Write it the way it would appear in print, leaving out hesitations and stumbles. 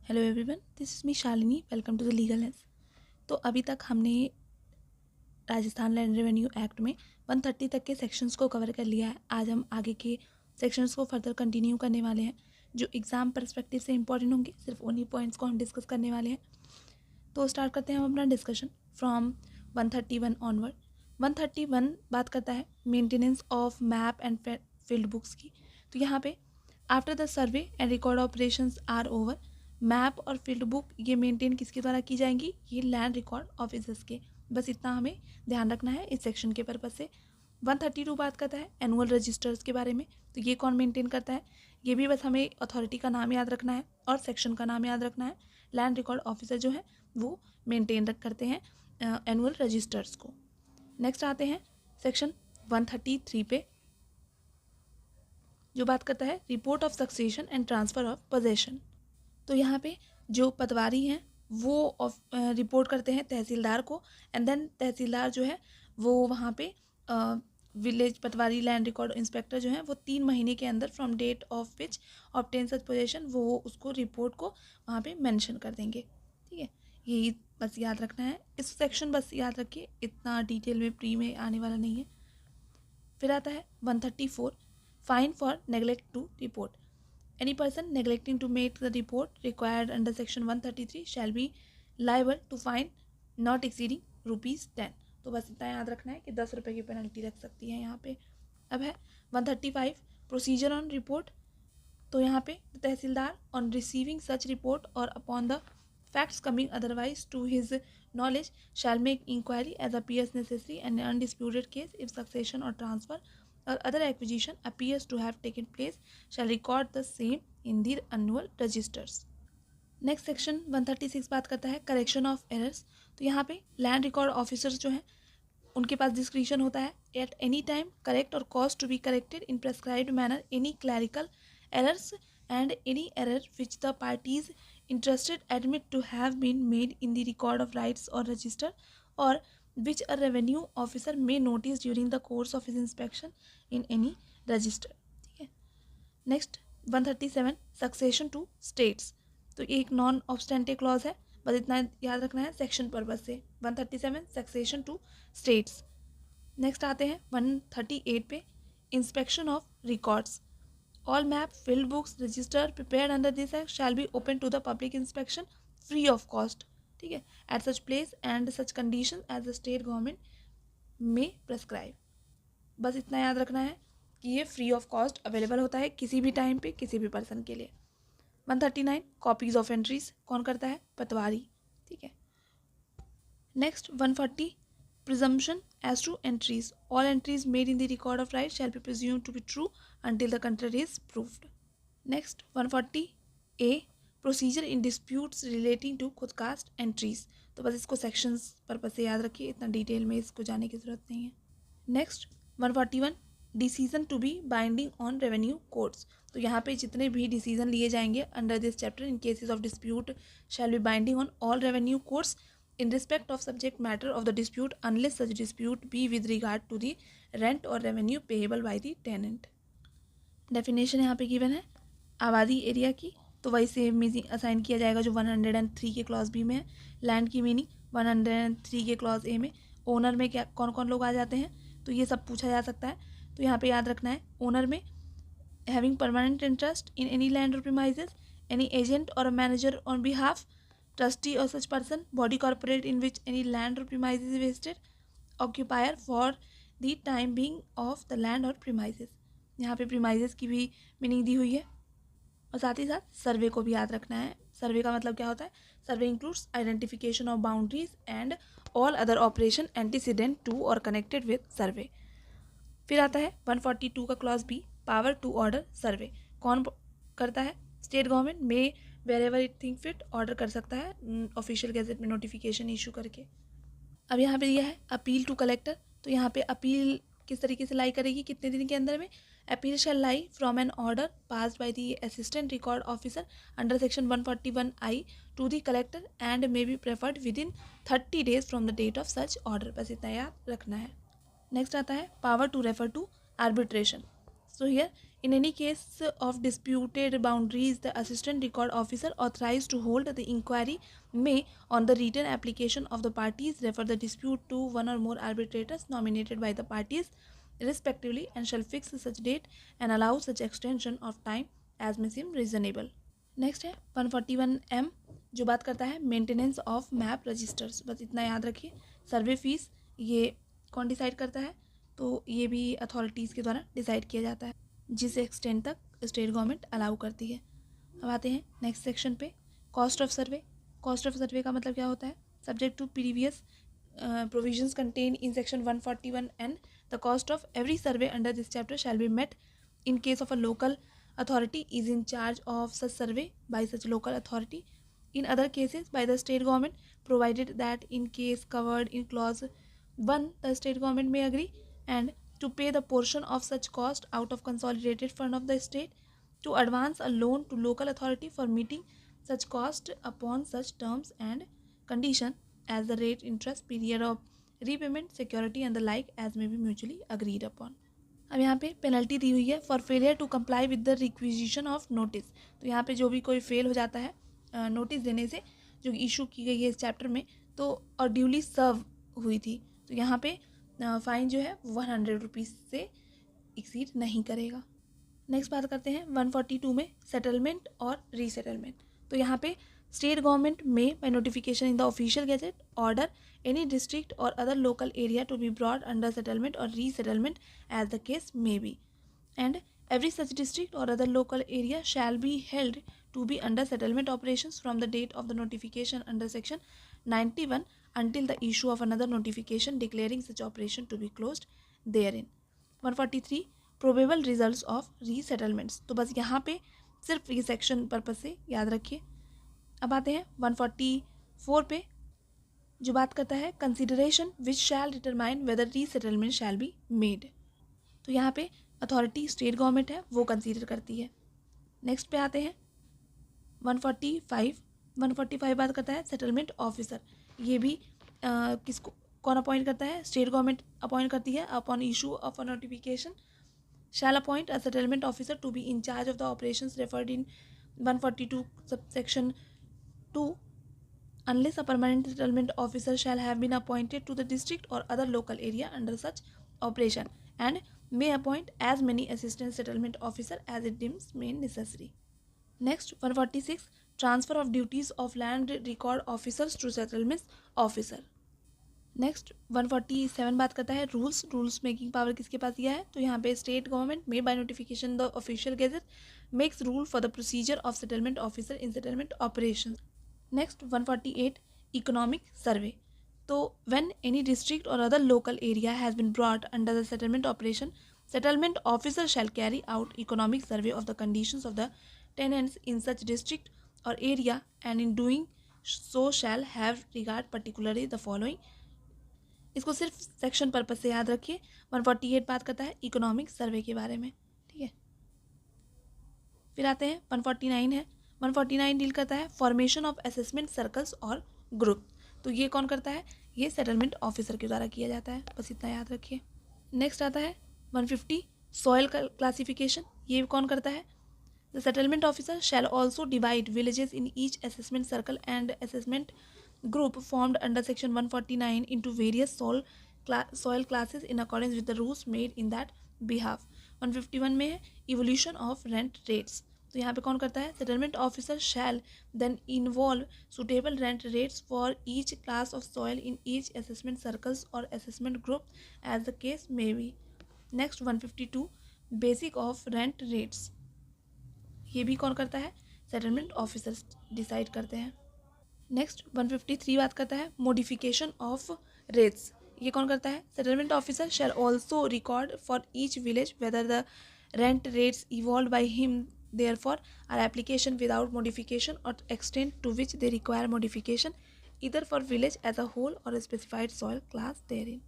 Hello everyone, this is me Shalini. Welcome to the legal lens. तो अभी तक हमने राजस्थान लैंड रेवेन्यू एक्ट में 130 तक के सेक्शंस को कवर कर लिया है। आज हम आगे के सेक्शंस को फर्दर कंटिन्यू करने वाले हैं जो एग्ज़ाम पर्सपेक्टिव से इंपॉर्टेंट होंगे। सिर्फ उन्हीं पॉइंट्स को हम डिस्कस करने वाले हैं। तो स्टार्ट करते हैं हम अपना डिस्कशन फ्रॉम 131 ऑनवर्ड। 131 बात करता है maintenance of map and field books की। तो यहाँ पे after the survey and record operations are over, map और फील्ड बुक ये मेंटेन किसके द्वारा की जाएंगी? ये लैंड रिकॉर्ड ऑफिसर्स के। बस इतना हमें ध्यान रखना है इस सेक्शन के पर्पज से। 132 बात करता है एनुअल रजिस्टर्स के बारे में। तो ये कौन मेंटेन करता है? ये भी बस हमें अथॉरिटी का नाम याद रखना है और सेक्शन का नाम याद रखना है। लैंड रिकॉर्ड ऑफिसर जो है वो मेंटेन करते हैं एनुअल रजिस्टर्स को। नेक्स्ट आते हैं सेक्शन 133 पे, जो बात करता है report of succession and transfer of possession. तो यहाँ पे जो पटवारी हैं वो रिपोर्ट करते हैं तहसीलदार को, एंड देन तहसीलदार जो है वो वहाँ पे village patwari land record inspector जो है वो 3 महीने के अंदर from date of which obtain such possession वो उसको रिपोर्ट को वहाँ पे मेंशन कर देंगे। ठीक है, यही बस याद रखना है। इस सेक्शन बस याद रखिए, इतना डिटेल में प्री में आने वाला नहीं है। फिर आता है 134 fine for neglect to report. Any person neglecting to make the report required under section 133 shall be liable to fine not exceeding ₹10। तो बस इतना याद रखना है कि 10 रुपये की पेनल्टी रख सकती है यहाँ पे। अब है 135 प्रोसीजर ऑन रिपोर्ट। तो यहाँ पे tehsildar on receiving such report और upon the facts coming otherwise to his knowledge shall make inquiry as appears necessary and undisputed case if succession or transfer or other acquisition appears to have taken place shall record the same in the annual registers। Next section 136 बात करता है correction of errors. तो यहाँ पे land record officers जो हैं उनके पास description होता है एट एनी टाइम करेक्ट और cause to be corrected in prescribed manner any clerical errors and any error which the parties interested admit to have been made in the record of rights or register or which a revenue officer may notice during the course of his inspection in any register। ठीक है, next 137 succession to states. तो एक non ऑब्स्टेंटिव clause है, बस इतना याद रखना है सेक्शन पर्पज से। 137 सक्सेशन टू स्टेट्स। नेक्स्ट आते हैं 138 पे inspection of records. All map, field books, register prepared under this act shall be open to the public inspection free of cost। ठीक है, at such place and such conditions as the state government may prescribe। बस इतना याद रखना है कि ये free of cost available होता है किसी भी टाइम पे किसी भी पर्सन के लिए। 139 कॉपीज ऑफ एंट्रीज कौन करता है? पटवारी। ठीक है, next 140 presumption as to entries। all entries made in the record of rights shall be presumed to be true until the contrary is proved। next 140A procedure in disputes relating to खुदकास्ट entries। तो बस इसको sections purpose से याद रखिए, इतना detail में इसको जाने की ज़रूरत नहीं है। Next 141 decision to be binding on revenue courts. तो यहाँ पे जितने भी डिसीजन लिए जाएंगे under this chapter in cases of dispute shall be binding on all revenue courts in respect of subject matter of the dispute unless such dispute be with regard to the rent or revenue payable by the tenant। Definition यहाँ पे given है आबादी area की, तो वही same meaning assign किया जाएगा जो 103 के क्लॉज बी में है। लैंड की मीनिंग 103 के क्लॉज ए में। ओनर में क्या कौन कौन लोग आ जाते हैं, तो ये सब पूछा जा सकता है। तो यहाँ पे याद रखना है ओनर में having permanent interest in any land और प्रीमाइजेस, एनी एजेंट और manager on behalf, trustee or such person, body corporate in which any land or premises is vested, occupier for the time being of the land or premises। यहाँ पे premises की भी meaning दी हुई है। और साथ ही साथ सर्वे को भी याद रखना है। सर्वे का मतलब क्या होता है? Survey includes identification of boundaries and all other operation antecedent to or connected with survey. फिर आता है 142 का clause B power to order survey. कौन करता है? State government may wherever it think fit order कर सकता है ऑफिशियल गैजेट में नोटिफिकेशन इशू करके। अब यहाँ पे दिया है अपील टू कलेक्टर। तो यहाँ पे अपील किस तरीके से लाई करेगी, कितने दिन के अंदर में? Appeal shall lie from an order passed by the assistant record officer under section 141I to the collector and may be preferred within 30 days from the date of such order. बस इतना याद रखना है। Next आता है power to refer to arbitration. So here, in any case of disputed boundaries, the assistant record officer authorized to hold the inquiry may, on the written application of the parties, refer the dispute to one or more arbitrators nominated by the parties respectively, and shall fix such date and allow such extension of time as may seem reasonable. Next है 141M, जो बात करता है maintenance of map registers. बस इतना याद रखिए. सर्वे fees ये कौन डिसाइड करता है? तो ये भी अथॉरिटीज़ के द्वारा डिसाइड किया जाता है, जिस एक्सटेंट तक स्टेट गवर्नमेंट अलाउ करती है. अब आते हैं नेक्स्ट सेक्शन पे. Cost of survey. Cost of survey का मतलब क्या होता है? Subject to previous provisions contained in section 141N, the cost of every survey under this chapter shall be met in case of a local authority is in charge of such survey by such local authority. In other cases by the state government, provided that in case covered in clause 1, the state government may agree and to pay the portion of such cost out of consolidated fund of the state, to advance a loan to local authority for meeting such cost upon such terms and condition as the rate, interest, period of repayment, security and the like as may be mutually agreed upon. अब यहाँ पे penalty दी हुई है for failure to comply with the requisition of notice. तो यहाँ पे जो भी कोई फेल हो जाता है नोटिस देने से, जो इशू की गई है इस चैप्टर में, तो और ड्यूली सर्व हुई थी, तो यहाँ पे फाइन जो है 100 रुपीज़ से एक्सीड नहीं करेगा. नेक्स्ट बात करते हैं 142 में सेटलमेंट और रीसेटलमेंट. तो यहाँ पे स्टेट गवर्नमेंट में by notification in the official gazette order any district or other local area to be brought under settlement or resettlement as the case may be, and every such district or other local area shall be held to be under settlement operations from the date of the notification under section 91 until the issue of another notification declaring such operation to be closed therein. 143 probable results of resettlements. तो बस यहाँ पे सिर्फ ये section purpose से याद रखिए. अब आते हैं 144 पे, जो बात करता है consideration which shall determine whether resettlement shall be made. तो यहाँ पे अथॉरिटी स्टेट गवर्नमेंट है, वो कंसीडर करती है. नेक्स्ट पे आते हैं 145. 145 बात करता है सेटलमेंट ऑफिसर. ये भी किसको कौन अपॉइंट करता है? स्टेट गवर्नमेंट अपॉइंट करती है. Upon issue of a notification shall appoint a settlement officer to be in charge of the operations referred in 142 subsection 2 unless a permanent settlement officer shall have been appointed to the district or other local area under such operation, and may appoint as many assistant settlement officer as it deems may necessary. Next 146 transfer of duties of land record officers to settlements officer. Next 147 बात करता है rules making power किसके पास दिया है? तो यहाँ पे state government may by notification the official gazette makes rule for the procedure of settlement officer in settlement operation. Next 148 economic survey. तो when any district or other local area has been brought under the settlement operation, settlement officer shall carry out economic survey of the conditions of the tenants in such district or area, and in doing so shall have regard particularly the following. इसको सिर्फ section purpose से याद रखिए. 148 बात करता है economic survey के बारे में, ठीक है. फिर आते हैं 149 है. 149 डील करता है फॉर्मेशन ऑफ असेसमेंट सर्कल्स और ग्रुप. तो ये कौन करता है? ये सेटलमेंट ऑफिसर के द्वारा किया जाता है, बस इतना याद रखिए. नेक्स्ट आता है 150 सॉयल क्लासिफिकेशन. ये कौन करता है? The settlement officer shall also divide villages in each assessment circle and assessment group formed under section 149 into various soil classes in accordance with the rules made in that behalf. 151 में है evolution of rent rates. तो यहाँ पे कौन करता है? settlement officer shall then involve suitable rent rates for each class of soil in each assessment circles or assessment group as the case may be. Next 152 basic of rent rates. ये भी कौन करता है? settlement officers डिसाइड करते हैं. Next 153 बात करता है मॉडिफिकेशन ऑफ रेट्स. ये कौन करता है? Settlement officer shall also record for each village whether the rent rates evolve by him therefore are application without modification or extent to which they require modification either for village as a whole or a specified soil class therein.